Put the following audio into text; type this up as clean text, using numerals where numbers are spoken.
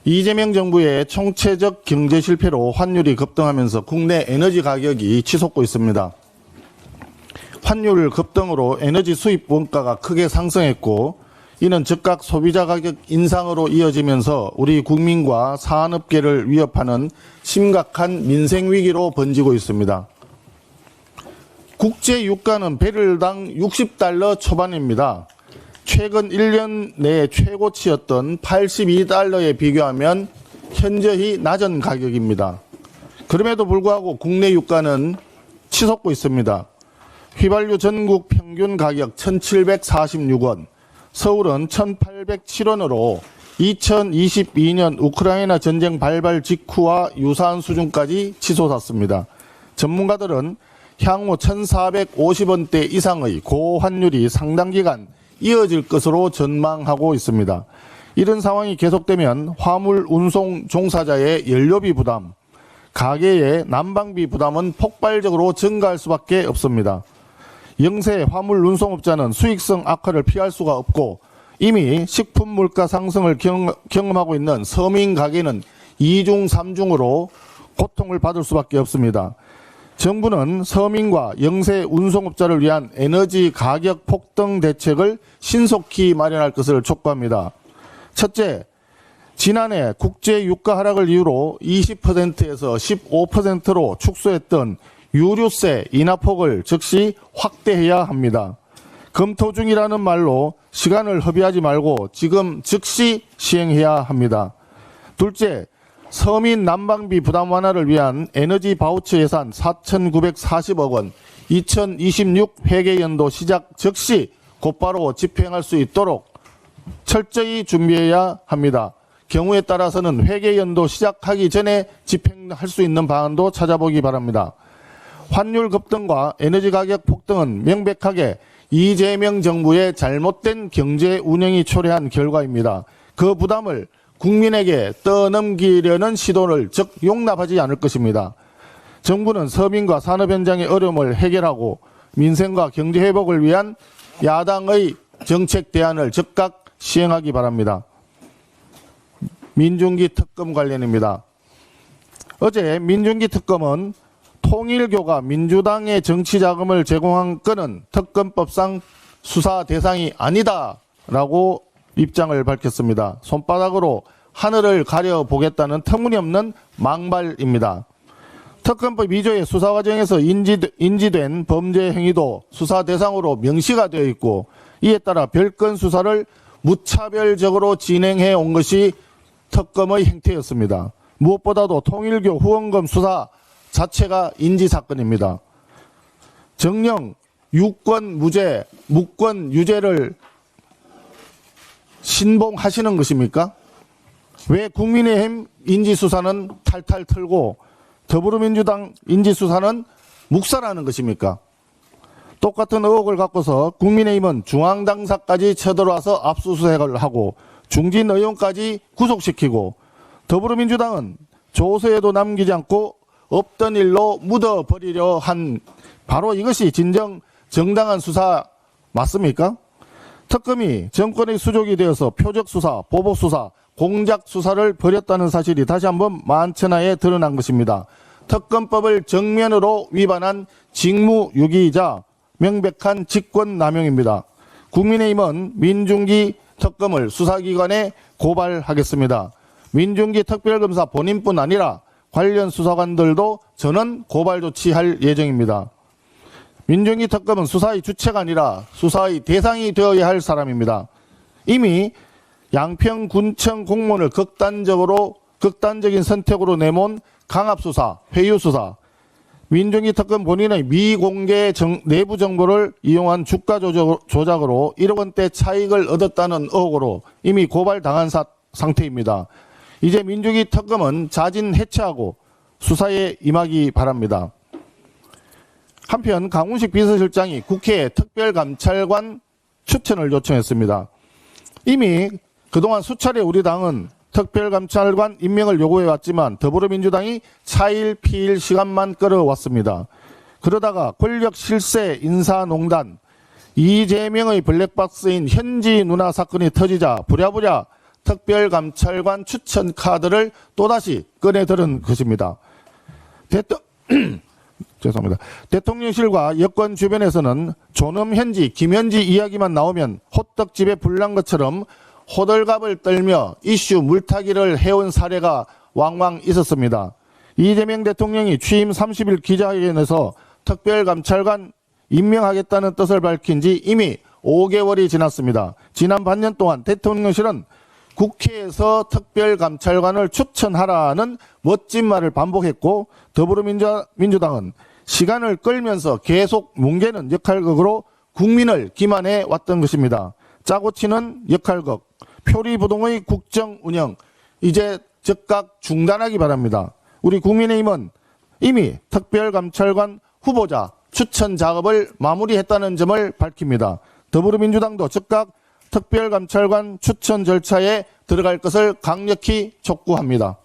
이재명 정부의 총체적 경제 실패로 환율이 급등하면서 국내 에너지 가격이 치솟고 있습니다. 환율 급등으로 에너지 수입 원가가 크게 상승했고, 이는 즉각 소비자 가격 인상으로 이어지면서 우리 국민과 산업계를 위협하는 심각한 민생 위기로 번지고 있습니다. 국제 유가는 배럴당 60달러 초반입니다. 최근 1년 내 최고치였던 82달러에 비교하면 현저히 낮은 가격입니다. 그럼에도 불구하고 국내 유가는 치솟고 있습니다. 휘발유 전국 평균 가격 1,746원, 서울은 1,807원으로 2022년 우크라이나 전쟁 발발 직후와 유사한 수준까지 치솟았습니다. 전문가들은 향후 1,450원대 이상의 고환율이 상당 기간 이어질 것으로 전망하고 있습니다. 이런 상황이 계속되면 화물 운송 종사자의 연료비 부담, 가계의 난방비 부담은 폭발적으로 증가할 수밖에 없습니다. 영세 화물 운송업자는 수익성 악화를 피할 수가 없고, 이미 식품 물가 상승을 경험하고 있는 서민 가게는 2중 3중으로 고통을 받을 수밖에 없습니다. 정부는 서민과 영세 운송업자를 위한 에너지 가격 폭등 대책을 신속히 마련할 것을 촉구합니다. 첫째, 지난해 국제 유가 하락을 이유로 20%에서 15%로 축소했던 유류세 인하폭을 즉시 확대해야 합니다. 검토 중이라는 말로 시간을 허비하지 말고 지금 즉시 시행해야 합니다. 둘째, 서민 난방비 부담 완화를 위한 에너지 바우처 예산 4,940억 원, 2026 회계연도 시작 즉시 곧바로 집행할 수 있도록 철저히 준비해야 합니다. 경우에 따라서는 회계연도 시작하기 전에 집행할 수 있는 방안도 찾아보기 바랍니다. 환율 급등과 에너지 가격 폭등은 명백하게 이재명 정부의 잘못된 경제 운영이 초래한 결과입니다. 그 부담을 국민에게 떠넘기려는 시도를 즉 용납하지 않을 것입니다. 정부는 서민과 산업 현장의 어려움을 해결하고 민생과 경제 회복을 위한 야당의 정책 대안을 즉각 시행하기 바랍니다. 민중기 특검 관련입니다. 어제 민중기 특검은 통일교가 민주당의 정치 자금을 제공한 건은 특검법상 수사 대상이 아니다라고 입장을 밝혔습니다. 손바닥으로 하늘을 가려보겠다는 터무니없는 망발입니다. 특검법 2조의 수사 과정에서 인지된 범죄 행위도 수사 대상으로 명시가 되어 있고, 이에 따라 별건 수사를 무차별적으로 진행해 온 것이 특검의 행태였습니다. 무엇보다도 통일교 후원금 수사 자체가 인지사건입니다. 정녕 유권 무죄, 무권 유죄를 신봉하시는 것입니까? 왜 국민의힘 인지수사는 탈탈 털고 더불어민주당 인지수사는 묵살하는 것입니까? 똑같은 의혹을 갖고서 국민의힘은 중앙당사까지 쳐들어와서 압수수색을 하고 중진 의원까지 구속시키고, 더불어민주당은 조서에도 남기지 않고 없던 일로 묻어버리려 한, 바로 이것이 진정 정당한 수사 맞습니까? 특검이 정권의 수족이 되어서 표적수사, 보복수사, 공작수사를 벌였다는 사실이 다시 한번 만천하에 드러난 것입니다. 특검법을 정면으로 위반한 직무유기이자 명백한 직권남용입니다. 국민의힘은 민중기 특검을 수사기관에 고발하겠습니다. 민중기 특별검사 본인뿐 아니라 관련 수사관들도 저는 고발 조치할 예정입니다. 민중기 특검은 수사의 주체가 아니라 수사의 대상이 되어야 할 사람입니다. 이미 양평군청 공무원을 극단적인 선택으로 내몬 강압수사, 회유수사, 민중기 특검 본인의 미공개 내부 정보를 이용한 주가 조작으로 1억 원대 차익을 얻었다는 의혹으로 이미 고발당한 상태입니다. 이제 민중기 특검은 자진 해체하고 수사에 임하기 바랍니다. 한편 강훈식 비서실장이 국회에 특별감찰관 추천을 요청했습니다. 이미 그동안 수차례 우리 당은 특별감찰관 임명을 요구해왔지만 더불어민주당이 차일 피일 시간만 끌어왔습니다. 그러다가 권력 실세 인사농단, 이재명의 블랙박스인 현지 누나 사건이 터지자 부랴부랴 특별감찰관 추천 카드를 또다시 꺼내들은 것입니다. 죄송합니다. 대통령실과 여권 주변에서는 존엄 현지, 김현지 이야기만 나오면 호떡집에 불난 것처럼 호들갑을 떨며 이슈 물타기를 해온 사례가 왕왕 있었습니다. 이재명 대통령이 취임 30일 기자회견에서 특별감찰관 임명하겠다는 뜻을 밝힌 지 이미 5개월이 지났습니다. 지난 반년 동안 대통령실은 국회에서 특별감찰관을 추천하라는 멋진 말을 반복했고 더불어민주당은 시간을 끌면서 계속 뭉개는 역할극으로 국민을 기만해 왔던 것입니다. 짜고 치는 역할극, 표리부동의 국정 운영, 이제 즉각 중단하기 바랍니다. 우리 국민의힘은 이미 특별감찰관 후보자 추천 작업을 마무리했다는 점을 밝힙니다. 더불어민주당도 즉각 특별감찰관 추천 절차에 들어갈 것을 강력히 촉구합니다.